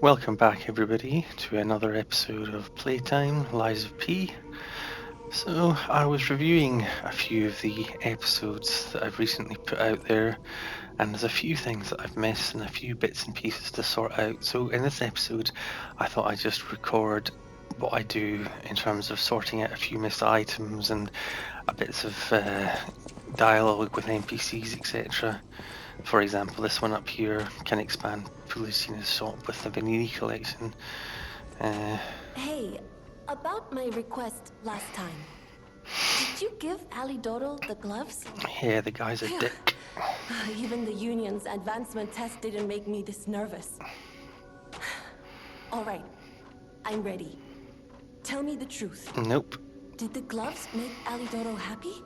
Welcome back, everybody, to another episode of Playtime Lies of P. So, I was reviewing a few of the episodes that I've recently put out there, and there's a few things that I've missed and a few bits and pieces to sort out. So, in this episode, I thought I'd just record what I do in terms of sorting out a few missed items and a bits of dialogue with NPCs, etc. For example, this one up here can expand Pulicina's shop with the Vanini collection. Hey, about my request last time. Did you give Alidoro the gloves? Yeah, the guy's a Phew. dick. Even the union's advancement test didn't make me this nervous. All right, I'm ready. Tell me the truth. Nope. Did the gloves make Alidoro happy?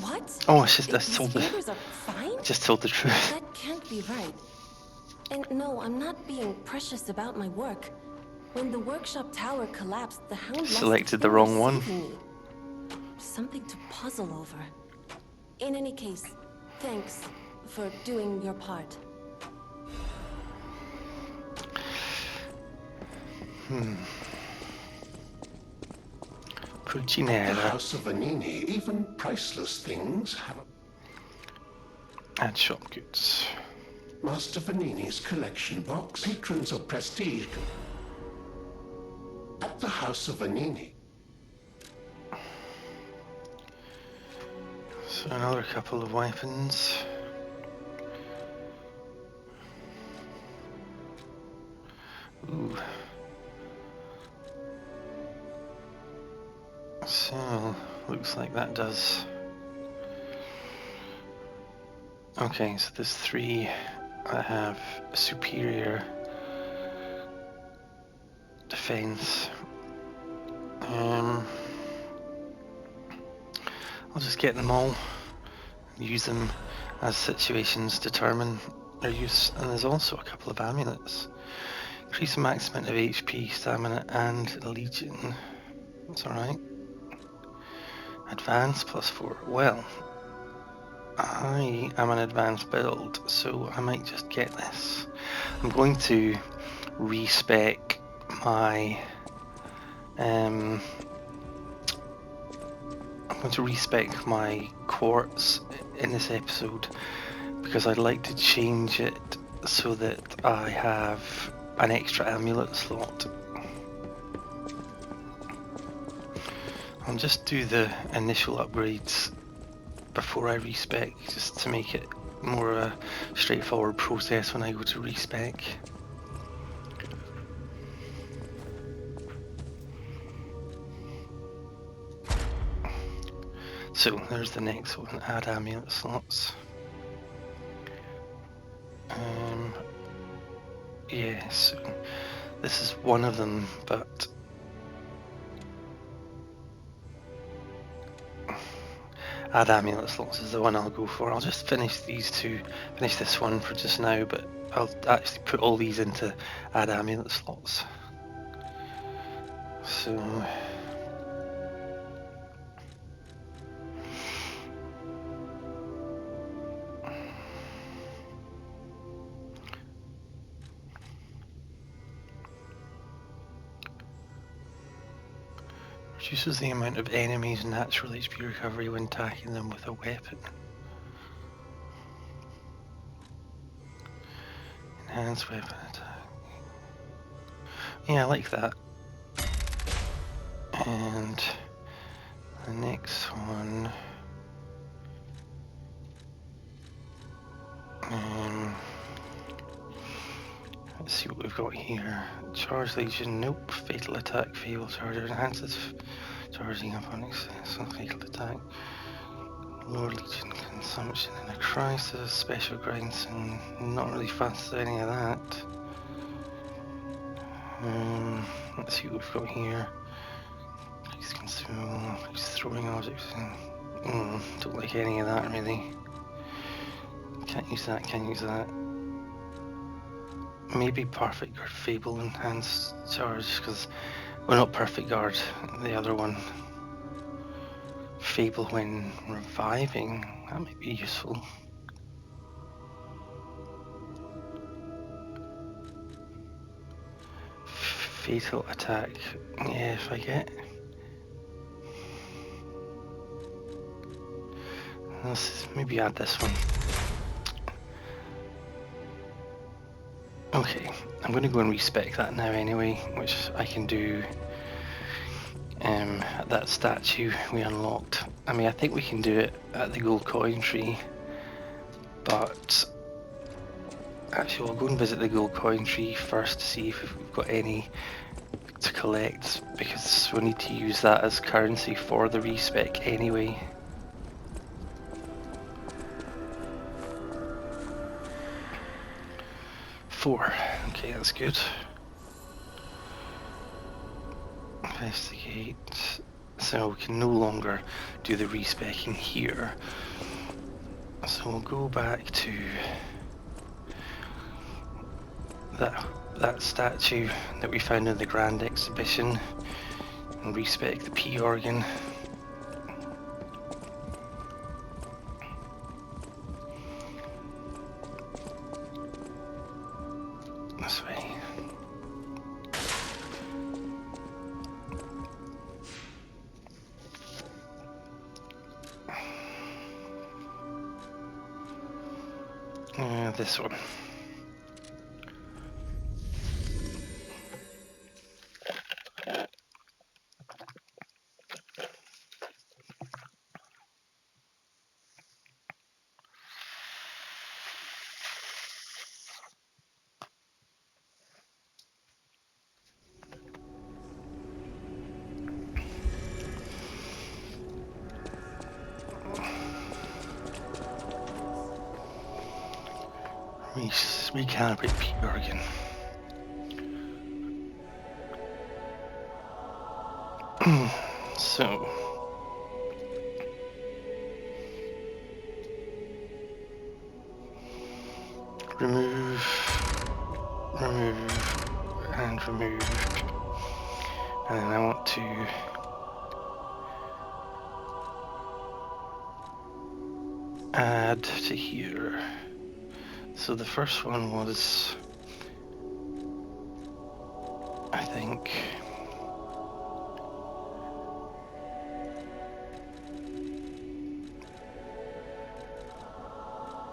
What? Oh, it's just I His told fingers are fine? just told the truth. That can't be right. And no, I'm not being precious about my work. When the workshop tower collapsed, the Hound lost Selected its the wrong finger one. saving me. Something to puzzle over. In any case, thanks for doing your part. The Puccinella House of Vanini, even priceless things have and shop goods. Master Vanini's collection box. Patrons of prestige at the House of Vanini. So another couple of weapons. Ooh. So, looks like that does. Okay, so there's three that have superior defense. I'll just get them all, use them as situations determine their use, and there's also a couple of amulets. Increase the max amount of HP, stamina, and legion. That's alright. Advance +4. Well, I am an advanced build, so I might just get this. I'm going to respec my I'm going to respec my quartz in this episode because I'd like to change it so that I have an extra amulet slot. I'll just do the initial upgrades before I respec, just to make it more of a straightforward process when I go to respec. So there's the next one, add amulet slots. Yeah, so this is one of them, but add amulet slots is the one I'll go for. I'll just finish this one for just now, but I'll actually put all these into add amulet slots. So reduces the amount of enemies' natural HP recovery when attacking them with a weapon. Enhanced weapon attack. Yeah, I like that. And the next one. Let's see what we've got here. Charge Legion, nope. Fatal attack, Fable Charger enhances charging upon successful fatal attack. Lower Legion consumption in a crisis, special grinds, and not really fast at any of that. Let's see what we've got here. He's consumable, he's throwing objects in. Don't like any of that really. Can't use that, can't use that. Maybe Perfect Guard Fable enhanced charge, because, well, not Perfect Guard, the other one. Fable when reviving, that might be useful. Fatal attack. Yeah, if I get... Let's maybe add this one. Okay, I'm going to go and respec that now anyway, which I can do at that statue we unlocked. I mean, I think we can do it at the gold coin tree, but actually we'll go and visit the gold coin tree first to see if we've got any to collect, because we'll need to use that as currency for the respec anyway. Four. Okay, that's good. Investigate. So we can no longer do the respecking here. So we'll go back to that statue that we found in the Grand Exhibition and respec the P organ. This way. This one. Recalibrate P organ. So remove, and remove, and then I want to add to here. So the first one was, I think,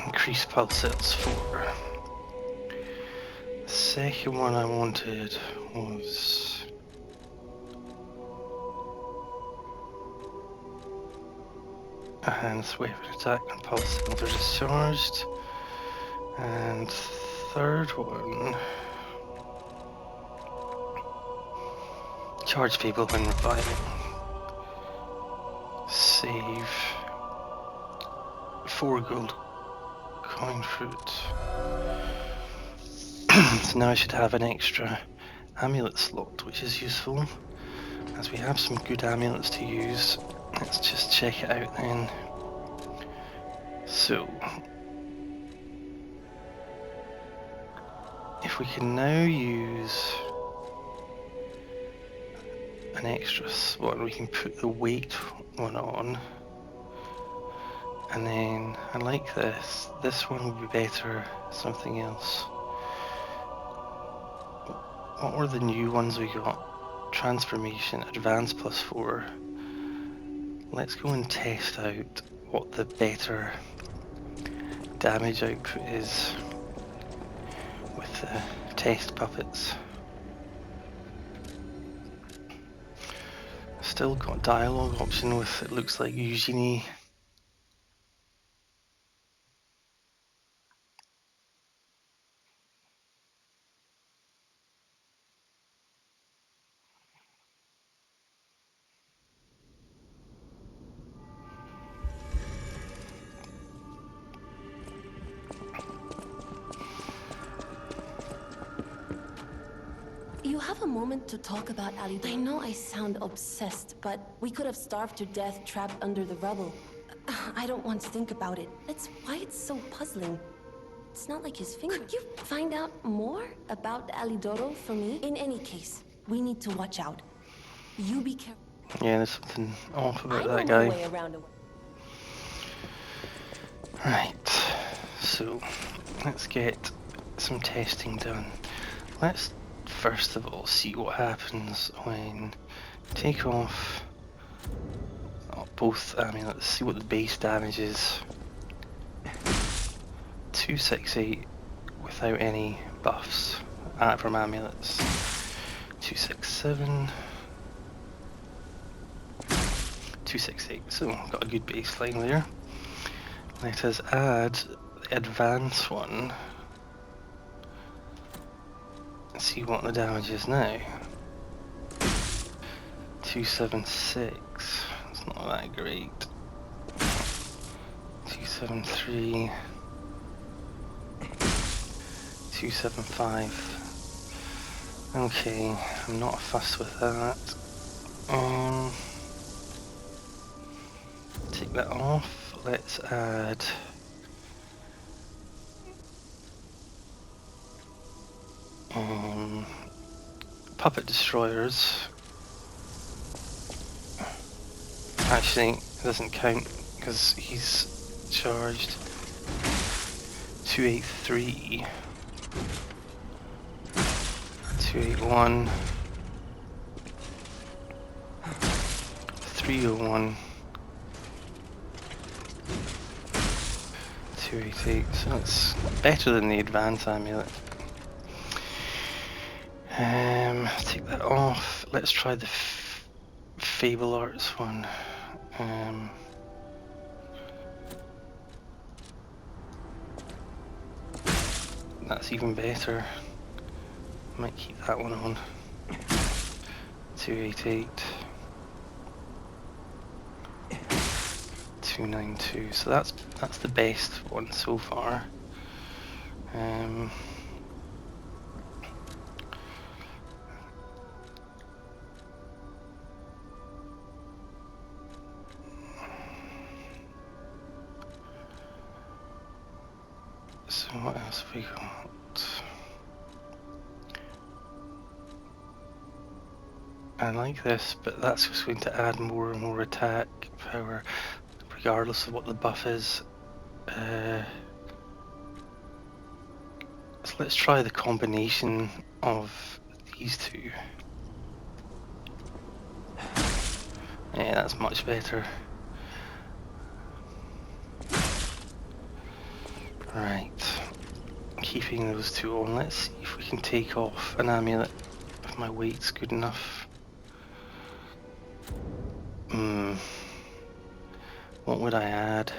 increase pulse cells 4. The second one I wanted was enhance weapon attack and pulse cells are discharged. And third one, charge people when reviving. Save 4 gold coin fruit. So now I should have an extra amulet slot, which is useful, as we have some good amulets to use. Let's just check it out then. So if we can now use an extra one, we can put the weight one on, and then I like this. This one would be better, something else. What were the new ones we got? Transformation, advance +4. Let's go and test out what the better damage output is with the test puppets. Still got dialogue option with, it looks like, Eugenie. You have a moment to talk about Alidoro? I know I sound obsessed, but we could have starved to death trapped under the rubble. I don't want to think about it. That's why it's so puzzling. It's not like his finger. Could you find out more about Alidoro for me? In any case, we need to watch out. You be careful. Yeah, there's something off about that I know guy. my way around a... Right, so let's get some testing done. Let's first of all see what happens when take off both amulets, see what the base damage is. 268 without any buffs from amulets. 267. 268, so got a good baseline there. Let us add the advanced one and see what the damage is now. 276, it's not that great. 273, 275. Okay, I'm not fussed with that. Take that off. Let's add puppet destroyers. Actually, it doesn't count because he's charged. 283, 281, 301. 288, so it's better than the advanced amulet. Take that off. Let's try the Fable Arts one. That's even better. Might keep that one on. 288. 292, so that's the best one so far. So what else have we got? I like this, but that's just going to add more and more attack power regardless of what the buff is. So let's try the combination of these two. Yeah, that's much better. Right, keeping those two on. Let's see if we can take off an amulet if my weight's good enough. What would I add?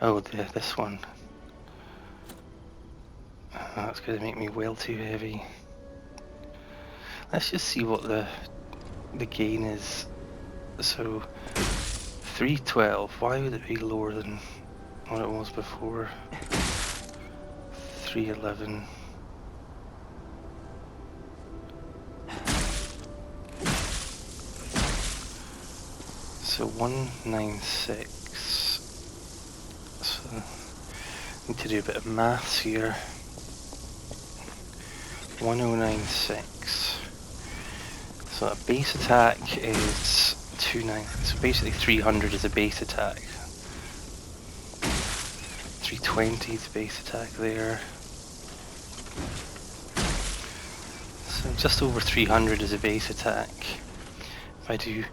Oh, this one. That's going to make me well too heavy. Let's just see what the gain is. So 312. Why would it be lower than what it was before? 311. So 196. So I need to do a bit of maths here. 1096. So a base attack is 290. So basically 300 is a base attack. 320 is base attack there. So just over 300 is a base attack. If I do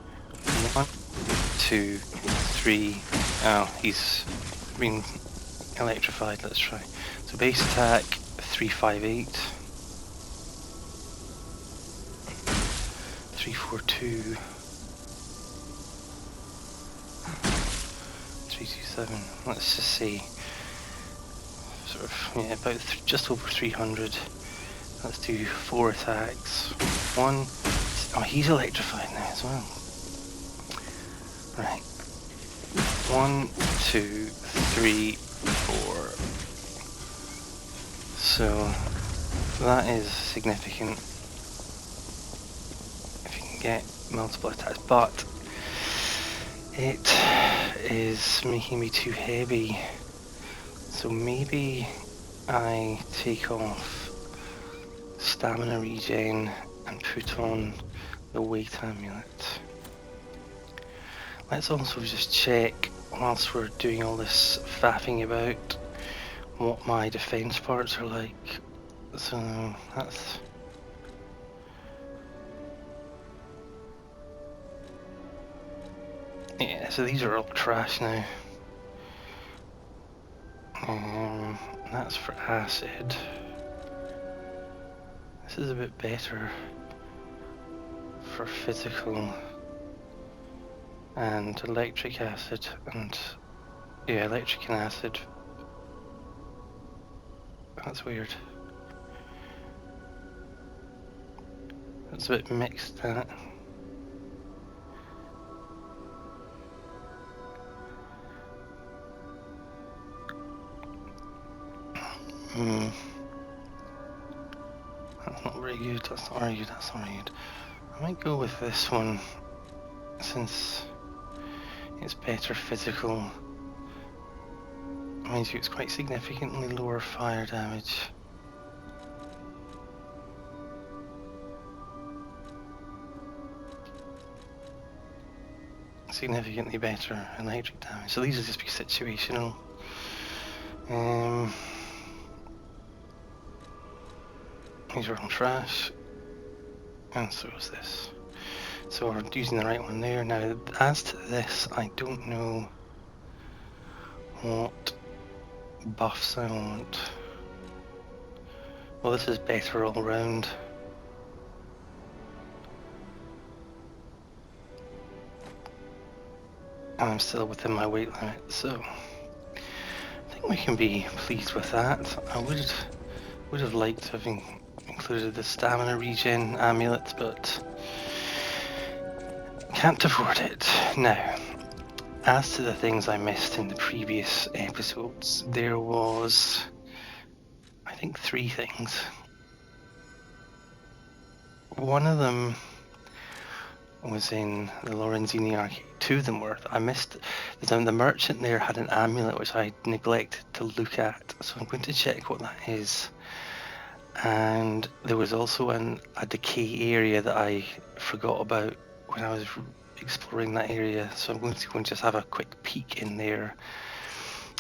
1, 2, 3. Oh, he's been electrified. Let's try. So base attack 358. 342. 327. Let's just say sort of, yeah, about just over 300. Let's do 4 attacks. 1. Oh, he's electrified now as well. Right. 1, 2, 3, 4. So that is significant. If you can get multiple attacks, but it is making me too heavy. So maybe I take off stamina regen and put on the weight amulet. Let's also just check, whilst we're doing all this faffing about, what my defense parts are like. So that's... Yeah, so these are all trash now. That's for acid. This is a bit better for physical and electric acid, and yeah, electric and acid. That's weird. It's a bit mixed, that. That's not very good, that's not very good, that's not very good. I might go with this one, since it's better physical. Mind you, it's quite significantly lower fire damage. Significantly better electric damage. So these will just be situational. These are all trash. And so is this. So we're using the right one there. Now, as to this, I don't know what buffs I want. Well, this is better all round. And I'm still within my weight limit, so I think we can be pleased with that. I would have liked having included the stamina regen amulet, but can't afford it. Now, as to the things I missed in the previous episodes, there was, I think, 3 things. One of them was in the Lorenzini arcade. 2 of them were. I missed. The merchant there had an amulet which I neglected to look at, so I'm going to check what that is. And there was also a decay area that I forgot about when I was exploring that area, so I'm going to go and just have a quick peek in there.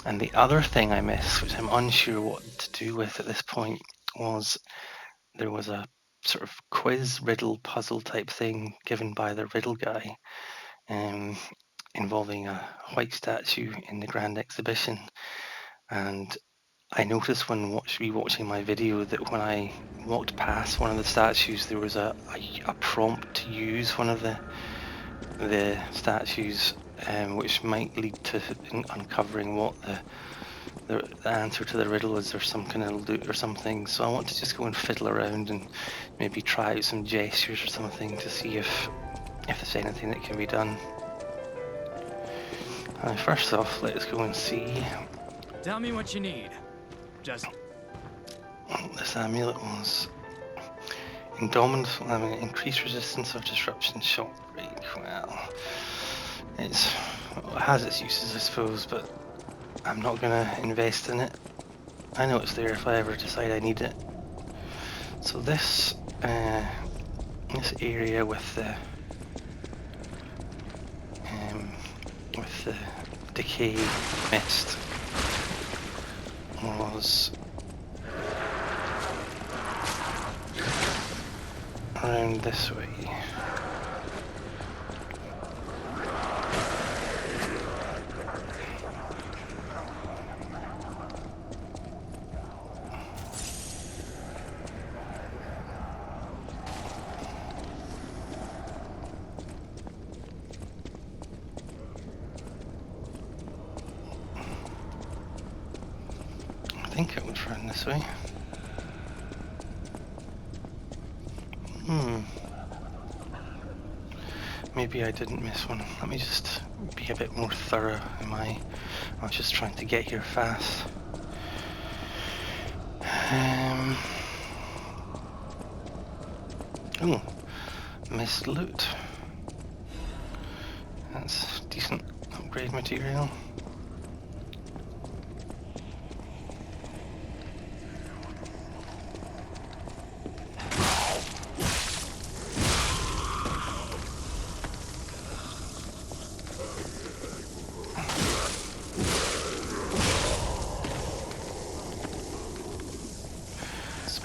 And the other thing I missed, which I'm unsure what to do with at this point, was there was a sort of quiz riddle puzzle type thing given by the riddle guy, involving a white statue in the Grand Exhibition. And I noticed when rewatching my video that when I walked past one of the statues, there was a prompt to use one of the statues, which might lead to uncovering what the answer to the riddle is, or some kind of loot or something. So I want to just go and fiddle around and maybe try out some gestures or something to see if there's anything that can be done. First off, let's go and see. Tell me what you need. Just... This amulet was indomitable, increased resistance of disruption, shock break. Well, it has its uses, I suppose, but I'm not gonna invest in it. I know it's there if I ever decide I need it. So this area with the decay mist was around this way. I think it was around this way. Maybe I didn't miss one. Let me just be a bit more thorough. I was just trying to get here fast. Oh, missed loot. That's decent upgrade material.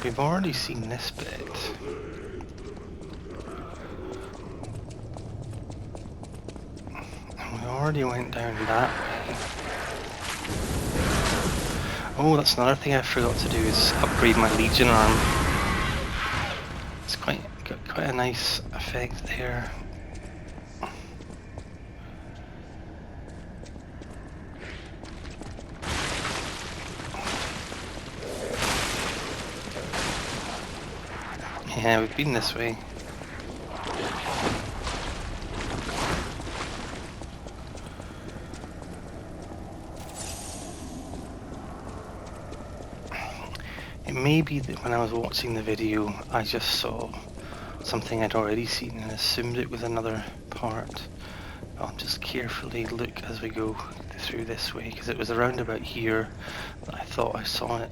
we've already seen this bit. And we already went down that way. Oh, that's another thing I forgot to do, is upgrade my Legion arm. It's got quite a nice effect there. Yeah, we've been this way. It may be that when I was watching the video, I just saw something I'd already seen and assumed it was another part. I'll just carefully look as we go through this way, because it was around about here that I thought I saw it.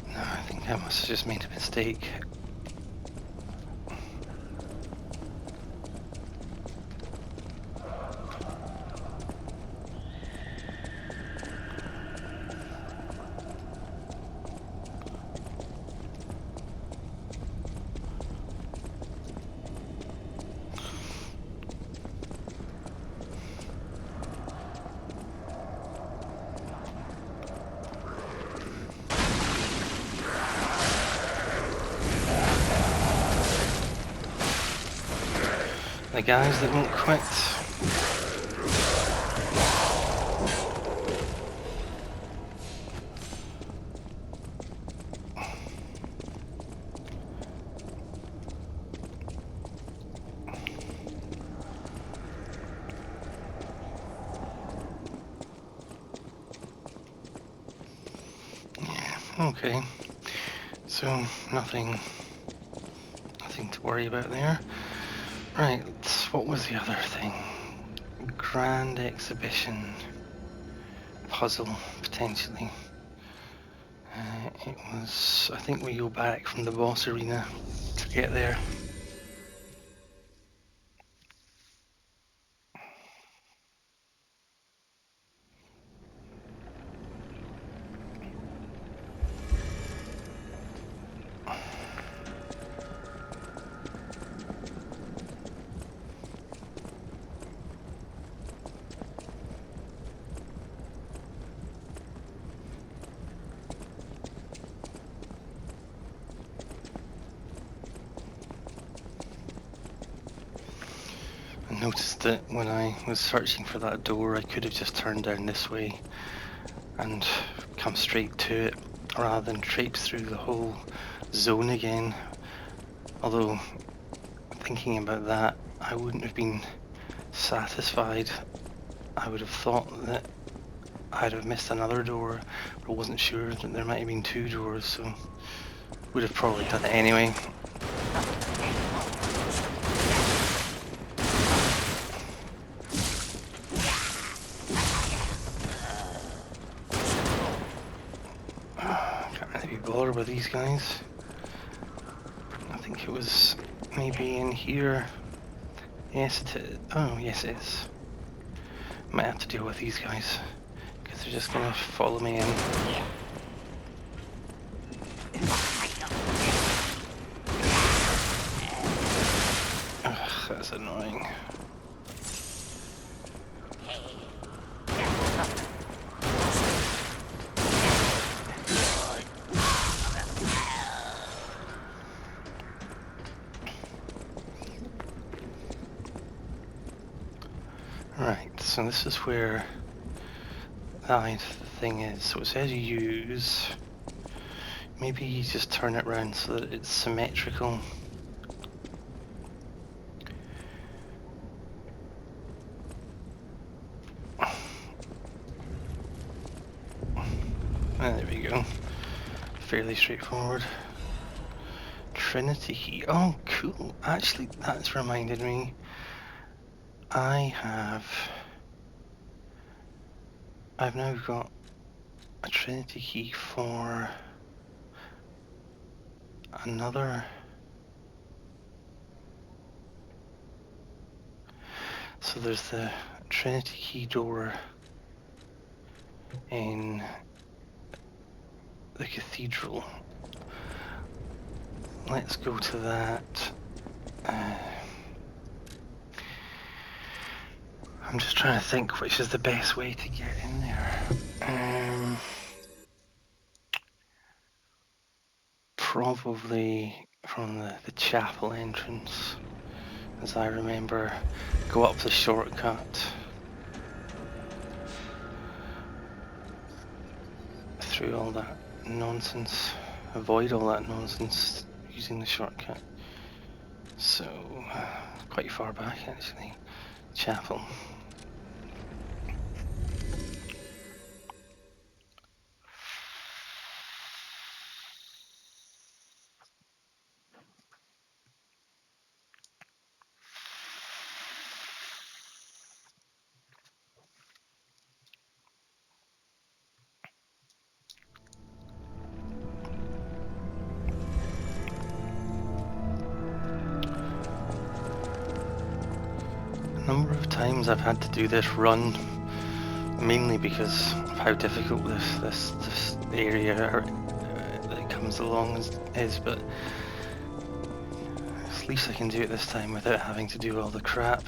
No, I think I must have just made a mistake. The guys that won't quit. Yeah, okay. So nothing to worry about there. Right, what was the other thing? Grand exhibition. Puzzle, potentially. It was, I think we go back from the boss arena to get there. I noticed that when I was searching for that door, I could have just turned down this way and come straight to it, rather than traipse through the whole zone again. Although, thinking about that, I wouldn't have been satisfied. I would have thought that I'd have missed another door, but wasn't sure that there might have been two doors, so would have probably done it anyway. Can't really be bothered with these guys. I think it was maybe in here. Yes, it is. Oh, yes, it is. Might have to deal with these guys, because they're just gonna follow me in. Ugh, that's annoying. Right, so this is where that thing is. So it says use. Maybe you just turn it around so that it's symmetrical. There we go. Fairly straightforward. Trinity key. Oh, cool. Actually, that's reminded me. I've now got a Trinity key for another So there's the Trinity Key door in the cathedral. Let's go to that. I'm just trying to think which is the best way to get in there. Probably from the chapel entrance, as I remember. Go up the shortcut through all that nonsense. Avoid all that nonsense using the shortcut. So, quite far back actually. Chapel. A number of times I've had to do this run, mainly because of how difficult this area that comes along is, but at least I can do it this time without having to do all the crap.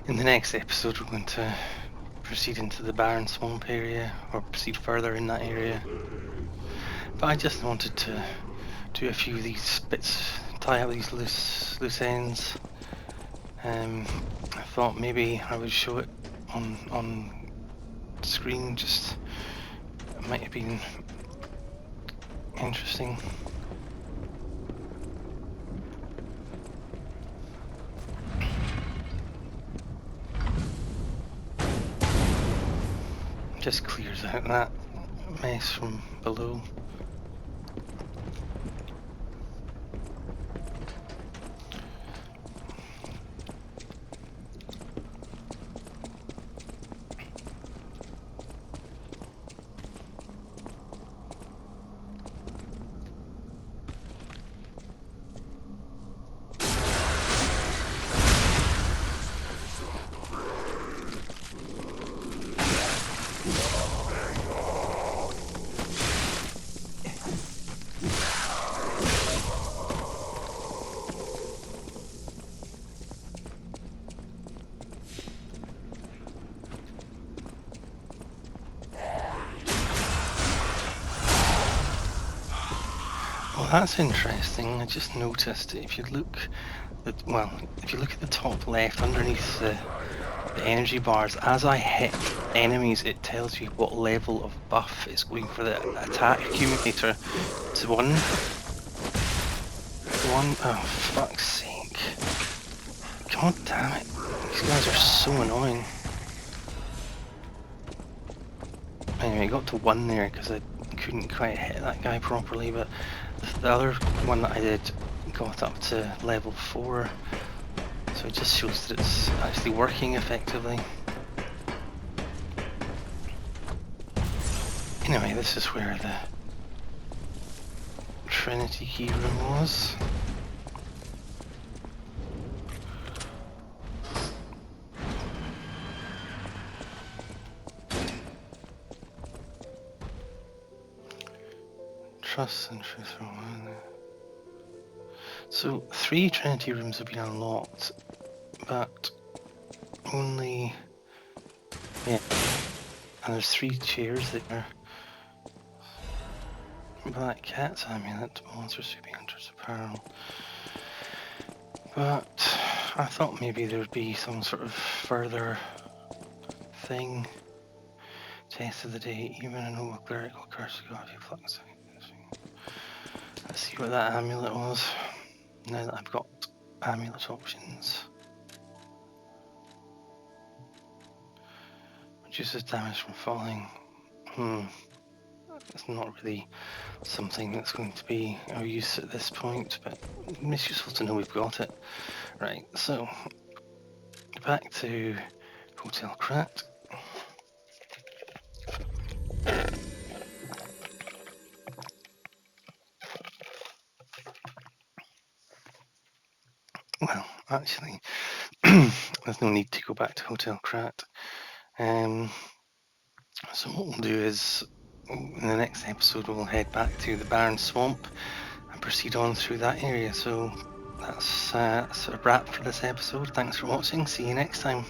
In the next episode we're going to proceed into the Barren Swamp area, or proceed further in that area. But I just wanted to do a few of these bits, tie up these loose ends. I thought maybe I would show it on screen, just it might have been interesting. Just clears out that mess from below. Well, that's interesting. I just noticed if you look at the top left underneath the energy bars, as I hit enemies, it tells you what level of buff is going for the attack accumulator. It's one. Oh, fuck's sake! God damn it! These guys are so annoying. Anyway, I got to 1 there because I couldn't quite hit that guy properly, but the other one that I did got up to level 4, so it just shows that it's actually working effectively. Anyway, this is where the Trinity Key room was. Trust and truth are one. So 3 Trinity rooms have been unlocked, but only and there's 3 chairs there. Black Cat's amulet, monster sleeping hunter's apparel. But I thought maybe there'd be some sort of further thing. Test of the day, even a noble clerical curse of God, flux. Let's see what that amulet was, now that I've got amulet options. reduces damage from falling. It's not really something that's going to be of use at this point, but it's useful to know we've got it. Right, so back to Hotel Krat. Well, actually, there's no need to go back to Hotel Krat. So what we'll do is, in the next episode, we'll head back to the Barren Swamp and proceed on through that area. So that's a wrap for this episode. Thanks for watching. See you next time.